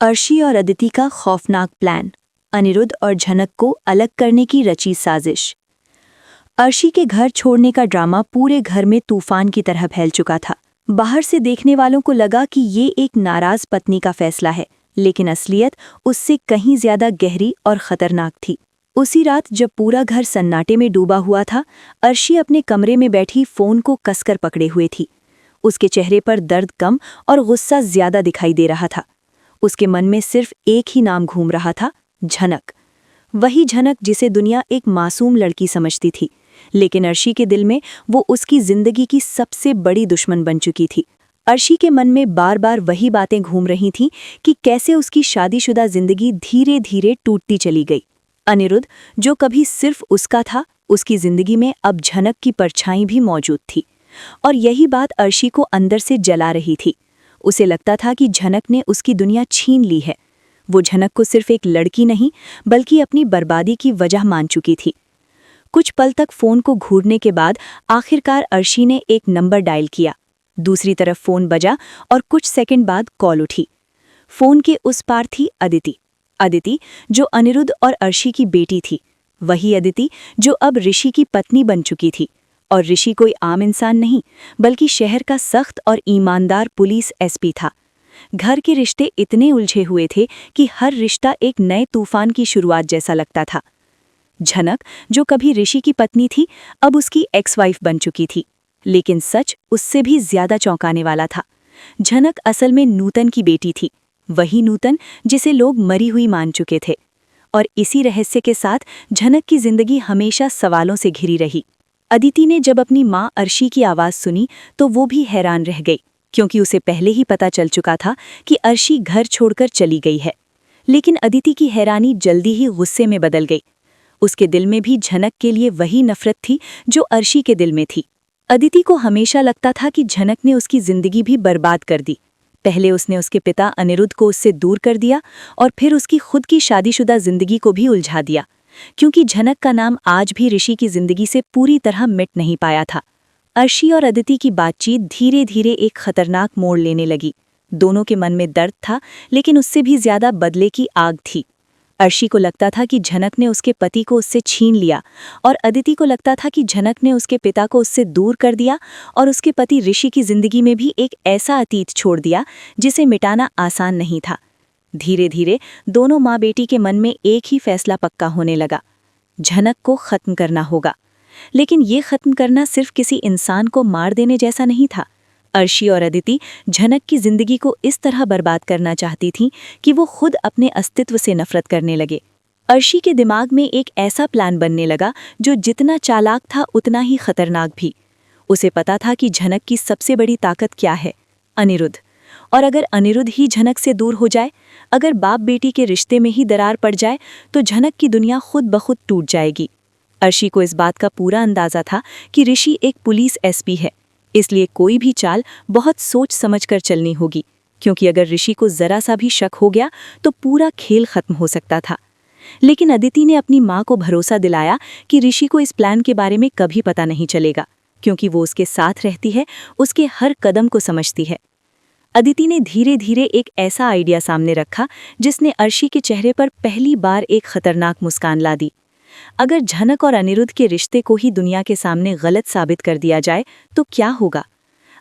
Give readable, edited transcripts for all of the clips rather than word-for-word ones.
अर्शी और अदिति का खौफनाक प्लान, अनिरुद्ध और झनक को अलग करने की रची साजिश। अर्शी के घर छोड़ने का ड्रामा पूरे घर में तूफान की तरह फैल चुका था। बाहर से देखने वालों को लगा कि ये एक नाराज पत्नी का फैसला है, लेकिन असलियत उससे कहीं ज्यादा गहरी और खतरनाक थी। उसी रात जब पूरा घर सन्नाटे में डूबा हुआ था, अर्शी अपने कमरे में बैठी फोन को कसकर पकड़े हुए थी। उसके चेहरे पर दर्द कम और गुस्सा ज्यादा दिखाई दे रहा था। उसके मन में सिर्फ एक ही नाम घूम रहा था, झनक। वही झनक जिसे दुनिया एक मासूम लड़की समझती थी, लेकिन अर्शी के दिल में वो उसकी जिंदगी की सबसे बड़ी दुश्मन बन चुकी थी। अर्शी के मन में बार बार वही बातें घूम रही थीं कि कैसे उसकी शादीशुदा जिंदगी धीरे धीरे टूटती चली गई। अनिरुद्ध, जो कभी सिर्फ उसका था, उसकी जिंदगी में अब झनक की परछाई भी मौजूद थी। और यही बात अर्शी को अंदर से जला रही थी। उसे लगता था कि झनक ने उसकी दुनिया छीन ली है। वो झनक को सिर्फ एक लड़की नहीं, बल्कि अपनी बर्बादी की वजह मान चुकी थी। कुछ पल तक फोन को घूरने के बाद आखिरकार अर्शी ने एक नंबर डायल किया। दूसरी तरफ फोन बजा और कुछ सेकंड बाद कॉल उठी। फोन के उस पार थी अदिति। अदिति, जो अनिरुद्ध और अर्शी की बेटी थी। वही अदिति जो अब ऋषि की पत्नी बन चुकी थी। और ऋषि कोई आम इंसान नहीं, बल्कि शहर का सख्त और ईमानदार पुलिस एसपी था। घर के रिश्ते इतने उलझे हुए थे कि हर रिश्ता एक नए तूफान की शुरुआत जैसा लगता था। झनक, जो कभी ऋषि की पत्नी थी, अब उसकी एक्स वाइफ बन चुकी थी। लेकिन सच उससे भी ज्यादा चौंकाने वाला था। झनक असल में नूतन की बेटी थी, वही नूतन जिसे लोग मरी हुई मान चुके थे। और इसी रहस्य के साथ झनक की जिंदगी हमेशा सवालों से घिरी रही। अदिति ने जब अपनी माँ अर्शी की आवाज़ सुनी तो वो भी हैरान रह गई, क्योंकि उसे पहले ही पता चल चुका था कि अर्शी घर छोड़कर चली गई है। लेकिन अदिति की हैरानी जल्दी ही गुस्से में बदल गई। उसके दिल में भी झनक के लिए वही नफरत थी जो अर्शी के दिल में थी। अदिति को हमेशा लगता था कि झनक ने उसकी जिंदगी भी बर्बाद कर दी। पहले उसने उसके पिता अनिरुद्ध को उससे दूर कर दिया और फिर उसकी खुद की शादीशुदा जिंदगी को भी उलझा दिया, क्योंकि झनक का नाम आज भी ऋषि की जिंदगी से पूरी तरह मिट नहीं पाया था। अर्शी और अदिति की बातचीत धीरे धीरे एक खतरनाक मोड़ लेने लगी। दोनों के मन में दर्द था, लेकिन उससे भी ज्यादा बदले की आग थी। अर्शी को लगता था कि झनक ने उसके पति को उससे छीन लिया, और अदिति को लगता था कि झनक ने उसके पिता को उससे दूर कर दिया और उसके पति ऋषि की जिंदगी में भी एक ऐसा अतीत छोड़ दिया जिसे मिटाना आसान नहीं था। धीरे धीरे दोनों माँ बेटी के मन में एक ही फैसला पक्का होने लगा, झनक को खत्म करना होगा। लेकिन ये खत्म करना सिर्फ किसी इंसान को मार देने जैसा नहीं था। अर्शी और अदिति झनक की जिंदगी को इस तरह बर्बाद करना चाहती थीं कि वो खुद अपने अस्तित्व से नफरत करने लगे। अर्शी के दिमाग में एक ऐसा प्लान बनने लगा जो जितना चालाक था उतना ही खतरनाक भी। उसे पता था कि झनक की सबसे बड़ी ताकत क्या है, अनिरुद्ध। और अगर अनिरुद्ध ही झनक से दूर हो जाए, अगर बाप बेटी के रिश्ते में ही दरार पड़ जाए, तो झनक की दुनिया खुद ब खुद टूट जाएगी। अर्शी को इस बात का पूरा अंदाजा था कि ऋषि एक पुलिस एसपी है, इसलिए कोई भी चाल बहुत सोच समझकर चलनी होगी, क्योंकि अगर ऋषि को जरा सा भी शक हो गया तो पूरा खेल खत्म हो सकता था। लेकिन अदिति ने अपनी माँ को भरोसा दिलाया कि ऋषि को इस प्लान के बारे में कभी पता नहीं चलेगा, क्योंकि वो उसके साथ रहती है, उसके हर कदम को समझती है। अदिति ने धीरे धीरे एक ऐसा आइडिया सामने रखा जिसने अर्शी के चेहरे पर पहली बार एक खतरनाक मुस्कान ला दी। अगर झनक और अनिरुद्ध के रिश्ते को ही दुनिया के सामने गलत साबित कर दिया जाए तो क्या होगा?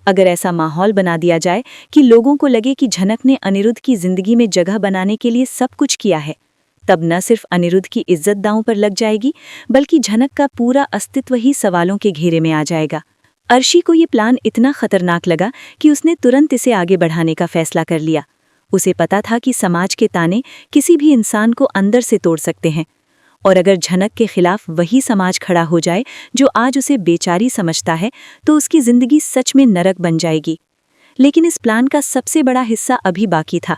अगर ऐसा माहौल बना दिया जाए कि लोगों को लगे कि झनक ने अनिरुद्ध की जिंदगी में जगह बनाने के लिए सब कुछ किया है, तब न सिर्फ अनिरुद्ध की इज्जत दांव पर लग जाएगी, बल्कि झनक का पूरा अस्तित्व ही सवालों के घेरे में आ जाएगा। अर्शी को ये प्लान इतना खतरनाक लगा कि उसने तुरंत इसे आगे बढ़ाने का फैसला कर लिया। उसे पता था कि समाज के ताने किसी भी इंसान को अंदर से तोड़ सकते हैं, और अगर झनक के खिलाफ वही समाज खड़ा हो जाए जो आज उसे बेचारी समझता है, तो उसकी जिंदगी सच में नरक बन जाएगी। लेकिन इस प्लान का सबसे बड़ा हिस्सा अभी बाकी था।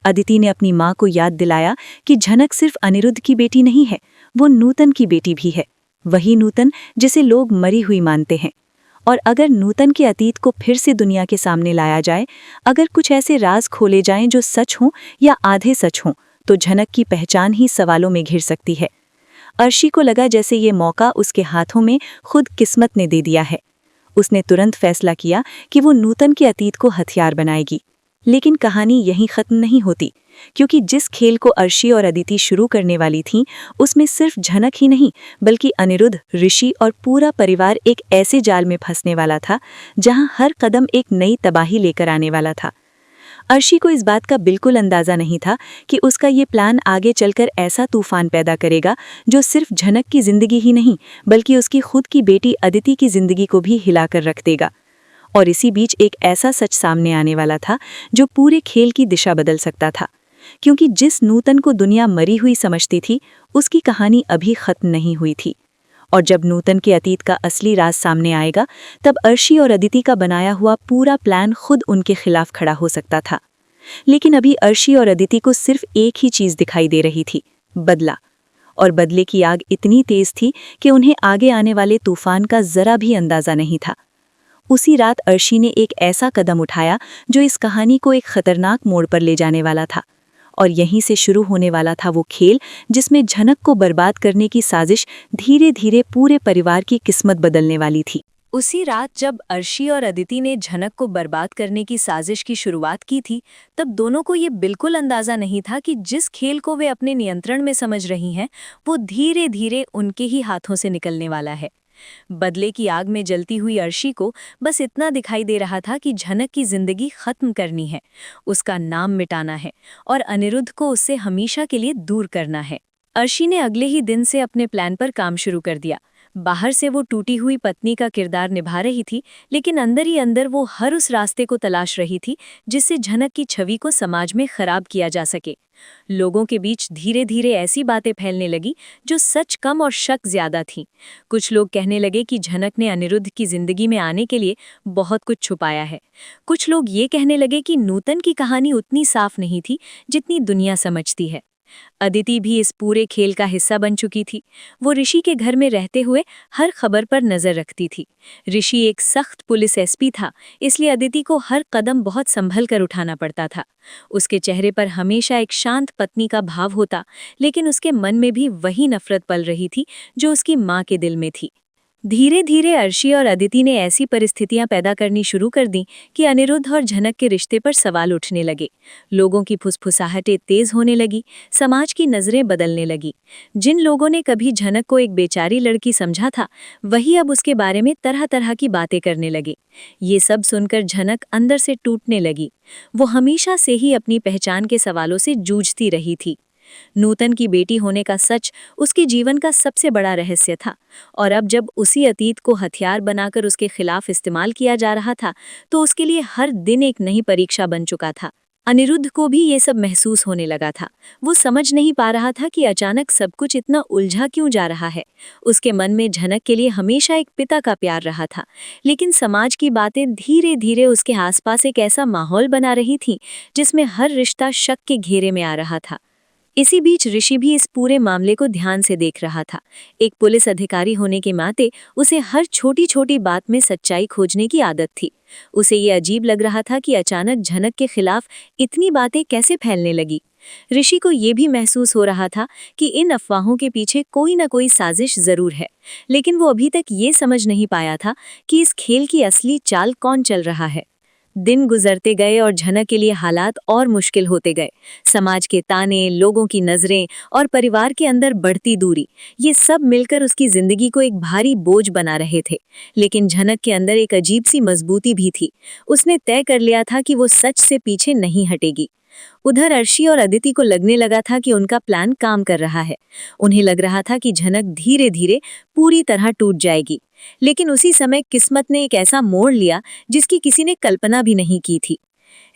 अदिति ने अपनी माँ को याद दिलाया कि झनक सिर्फ अनिरुद्ध की बेटी नहीं है, वो नूतन की बेटी भी है। वही नूतन जिसे लोग मरी हुई मानते हैं। और अगर नूतन के अतीत को फिर से दुनिया के सामने लाया जाए, अगर कुछ ऐसे राज खोले जाएं जो सच हों या आधे सच हों, तो झनक की पहचान ही सवालों में घिर सकती है। अर्शी को लगा जैसे ये मौका उसके हाथों में खुद किस्मत ने दे दिया है। उसने तुरंत फैसला किया कि वो नूतन के अतीत को हथियार बनाएगी। लेकिन कहानी यहीं खत्म नहीं होती, क्योंकि जिस खेल को अर्शी और अदिति शुरू करने वाली थीं, उसमें सिर्फ झनक ही नहीं बल्कि अनिरुद्ध, ऋषि और पूरा परिवार एक ऐसे जाल में फंसने वाला था जहां हर कदम एक नई तबाही लेकर आने वाला था। अर्शी को इस बात का बिल्कुल अंदाजा नहीं था कि उसका ये प्लान आगे चलकर ऐसा तूफान पैदा करेगा जो सिर्फ झनक की जिंदगी ही नहीं बल्कि उसकी खुद की बेटी अदिति की जिंदगी को भी हिलाकर रख देगा। और इसी बीच एक ऐसा सच सामने आने वाला था जो पूरे खेल की दिशा बदल सकता था, क्योंकि जिस नूतन को दुनिया मरी हुई समझती थी उसकी कहानी अभी खत्म नहीं हुई थी। और जब नूतन के अतीत का असली राज सामने आएगा तब अर्शी और अदिति का बनाया हुआ पूरा प्लान खुद उनके खिलाफ खड़ा हो सकता था। लेकिन अभी अर्शी और अदिति को सिर्फ एक ही चीज दिखाई दे रही थी, बदला। और बदले की आग इतनी तेज थी कि उन्हें आगे आने वाले तूफान का जरा भी अंदाजा नहीं था। उसी रात अर्शी ने एक ऐसा कदम उठाया जो इस कहानी को एक खतरनाक मोड़ पर ले जाने वाला था। और यहीं से शुरू होने वाला था वो खेल जिसमें झनक को बर्बाद करने की साजिश धीरे धीरे पूरे परिवार की किस्मत बदलने वाली थी। उसी रात जब अर्शी और अदिति ने झनक को बर्बाद करने की साजिश की शुरुआत की थी, तब दोनों को ये बिल्कुल अंदाजा नहीं था कि जिस खेल को वे अपने नियंत्रण में समझ रही हैं, वो धीरे धीरे उनके ही हाथों से निकलने वाला है। बदले की आग में जलती हुई अर्शी को बस इतना दिखाई दे रहा था कि झनक की जिंदगी खत्म करनी है, उसका नाम मिटाना है और अनिरुद्ध को उससे हमेशा के लिए दूर करना है। अर्शी ने अगले ही दिन से अपने प्लान पर काम शुरू कर दिया। बाहर से वो टूटी हुई पत्नी का किरदार निभा रही थी, लेकिन अंदर ही अंदर वो हर उस रास्ते को तलाश रही थी जिससे झनक की छवि को समाज में खराब किया जा सके। लोगों के बीच धीरे धीरे ऐसी बातें फैलने लगी जो सच कम और शक ज्यादा थीं। कुछ लोग कहने लगे कि झनक ने अनिरुद्ध की जिंदगी में आने के लिए बहुत कुछ छुपाया है। कुछ लोग ये कहने लगे कि नूतन की कहानी उतनी साफ नहीं थी जितनी दुनिया समझती है। अदिति भी इस पूरे खेल का हिस्सा बन चुकी थी। वो ऋषि के घर में रहते हुए हर खबर पर नजर रखती थी। ऋषि एक सख्त पुलिस एसपी था, इसलिए अदिति को हर कदम बहुत संभल कर उठाना पड़ता था। उसके चेहरे पर हमेशा एक शांत पत्नी का भाव होता, लेकिन उसके मन में भी वही नफरत पल रही थी जो उसकी माँ के दिल में थी। धीरे धीरे अर्शी और अदिति ने ऐसी परिस्थितियां पैदा करनी शुरू कर दी कि अनिरुद्ध और झनक के रिश्ते पर सवाल उठने लगे। लोगों की फुसफुसाहटें तेज होने लगी, समाज की नजरें बदलने लगी। जिन लोगों ने कभी झनक को एक बेचारी लड़की समझा था, वही अब उसके बारे में तरह तरह की बातें करने लगे। ये सब सुनकर झनक अंदर से टूटने लगी। वो हमेशा से ही अपनी पहचान के सवालों से जूझती रही थी। नूतन की बेटी होने का सच उसके जीवन का सबसे बड़ा रहस्य था, और अब जब उसी अतीत को हथियार बनाकर उसके खिलाफ इस्तेमाल किया जा रहा था, तो उसके लिए हर दिन एक नई परीक्षा बन चुका था। अनिरुद्ध को भी ये सब महसूस होने लगा था। वो समझ नहीं पा रहा था कि अचानक सब कुछ इतना उलझा क्यों जा रहा है। उसके मन में झनक के लिए हमेशा एक पिता का प्यार रहा था, लेकिन समाज की बातें धीरे धीरे उसके आसपास एक ऐसा माहौल बना रही थीं जिसमें हर रिश्ता शक के घेरे में आ रहा था। इसी बीच ऋषि भी इस पूरे मामले को ध्यान से देख रहा था। एक पुलिस अधिकारी होने के नाते उसे हर छोटी छोटी बात में सच्चाई खोजने की आदत थी। उसे ये अजीब लग रहा था कि अचानक झनक के खिलाफ इतनी बातें कैसे फैलने लगी। ऋषि को ये भी महसूस हो रहा था कि इन अफवाहों के पीछे कोई न कोई साजिश जरूर है, लेकिन वो अभी तक ये समझ नहीं पाया था कि इस खेल की असली चाल कौन चल रहा है। दिन गुजरते गए और झनक के लिए हालात और मुश्किल होते गए। समाज के ताने, लोगों की नजरें और परिवार के अंदर बढ़ती दूरी, ये सब मिलकर उसकी जिंदगी को एक भारी बोझ बना रहे थे। लेकिन झनक के अंदर एक अजीब सी मजबूती भी थी। उसने तय कर लिया था कि वो सच से पीछे नहीं हटेगी। उधर अर्शी और अदिति को लगने लगा था कि उनका प्लान काम कर रहा है। उन्हें लग रहा था कि झनक धीरे धीरे पूरी तरह टूट जाएगी। लेकिन उसी समय किस्मत ने एक ऐसा मोड़ लिया जिसकी किसी ने कल्पना भी नहीं की थी।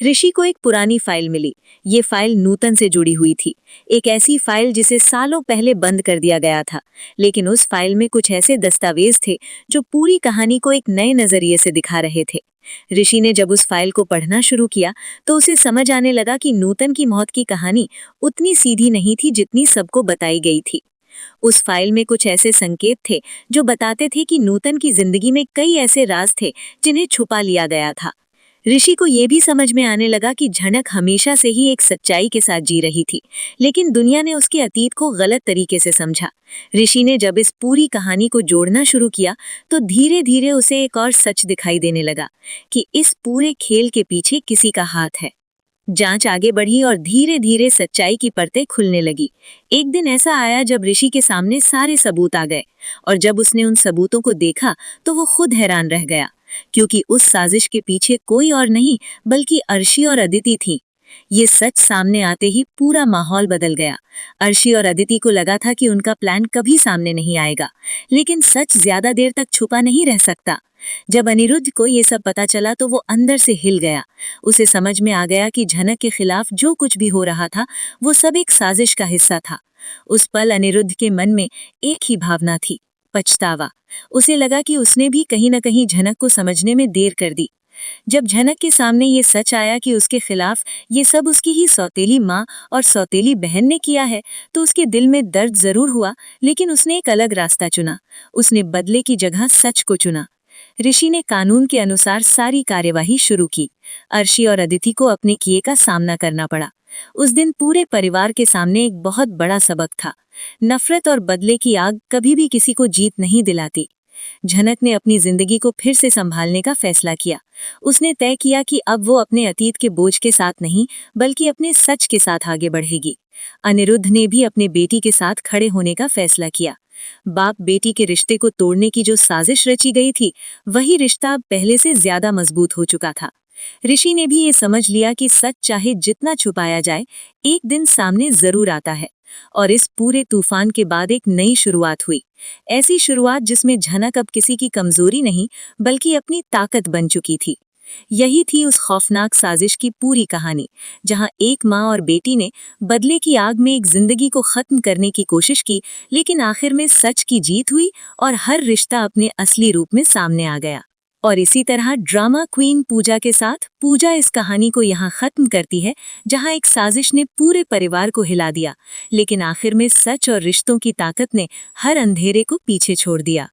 ऋषि को एक पुरानी फाइल मिली। ये फाइल नूतन से जुड़ी हुई थी, एक ऐसी फाइल जिसे सालों पहले बंद कर दिया गया था। लेकिन उस फाइल में कुछ ऐसे दस्तावेज थे जो पूरी कहानी को एक नए नजरिए से दिखा रहे थे। ऋषि ने जब उस फाइल को पढ़ना शुरू किया तो उसे समझ आने लगा कि नूतन की मौत की कहानी उतनी सीधी नहीं थी जितनी सबको बताई गई थी। उस फाइल में कुछ ऐसे संकेत थे जो बताते थे कि नूतन की जिंदगी में कई ऐसे राज थे जिन्हें छुपा लिया गया था। ऋषि को यह भी समझ में आने लगा कि झनक हमेशा से ही एक सच्चाई के साथ जी रही थी, लेकिन दुनिया ने उसके अतीत को गलत तरीके से समझा। ऋषि ने जब इस पूरी कहानी को जोड़ना शुरू किया तो धीरे धीरे उसे एक और सच दिखाई देने लगा कि इस पूरे खेल के पीछे किसी का हाथ है। जांच आगे बढ़ी और धीरे धीरे सच्चाई की परतें खुलने लगी। एक दिन ऐसा आया जब ऋषि के सामने सारे सबूत आ गए, और जब उसने उन सबूतों को देखा तो वो खुद हैरान रह गया, क्योंकि उस साजिश के पीछे कोई और नहीं बल्कि अर्शी और अदिति थी। ये सच सामने आते ही पूरा माहौल बदल गया। अर्शी और अदिति को लगा था कि उनका प्लान कभी सामने नहीं आएगा, लेकिन सच ज्यादा देर तक छुपा नहीं रह सकता। जब अनिरुद्ध को ये सब पता चला तो वो अंदर से हिल गया। उसे समझ में आ गया कि झनक के खिलाफ जो कुछ भी हो रहा था वो सब एक साजिश का हिस्सा था। उस पल अनिरुद्ध के मन में एक ही भावना थी, पछतावा। उसे लगा कि उसने भी कहीं न कहीं झनक को समझने में देर कर दी। जब झनक के सामने ये सच आया कि उसके खिलाफ ये सब उसकी ही सौतेली माँ और सौतेली बहन ने किया है, तो उसके दिल में दर्द जरूर हुआ, लेकिन उसने एक अलग रास्ता चुना। उसने बदले की जगह सच को चुना। ऋषि ने कानून के अनुसार सारी कार्यवाही शुरू की। अर्शी और अदिति को अपने किए का सामना करना पड़ा। उस दिन पूरे परिवार के सामने एक बहुत बड़ा सबक था। नफरत और बदले की आग कभी भी किसी को जीत नहीं दिलाती। झनक ने अपनी जिंदगी को फिर से संभालने का फैसला किया। उसने तय किया कि अब वो अपने अतीत के बोझ के साथ नहीं बल्कि अपने सच के साथ आगे बढ़ेगी। अनिरुद्ध ने भी अपने बेटी के साथ खड़े होने का फैसला किया। बाप बेटी के रिश्ते को तोड़ने की जो साजिश रची गई थी, वही रिश्ता अब पहले से ज्यादा मजबूत हो चुका था। ऋषि ने भी ये समझ लिया कि सच चाहे जितना छुपाया जाए, एक दिन सामने जरूर आता है। और इस पूरे तूफान के बाद एक नई शुरुआत हुई। ऐसी शुरुआत जिसमें झनक अब किसी की कमजोरी नहीं बल्कि अपनी ताकत बन चुकी थी। यही थी उस खौफनाक साजिश की पूरी कहानी, जहां एक माँ और बेटी ने बदले की आग में एक जिंदगी को खत्म करने की कोशिश की, लेकिन आखिर में सच की जीत हुई और हर रिश्ता अपने असली रूप में सामने आ गया। और इसी तरह ड्रामा क्वीन पूजा के साथ पूजा इस कहानी को यहाँ खत्म करती है, जहाँ एक साजिश ने पूरे परिवार को हिला दिया, लेकिन आखिर में सच और रिश्तों की ताकत ने हर अंधेरे को पीछे छोड़ दिया।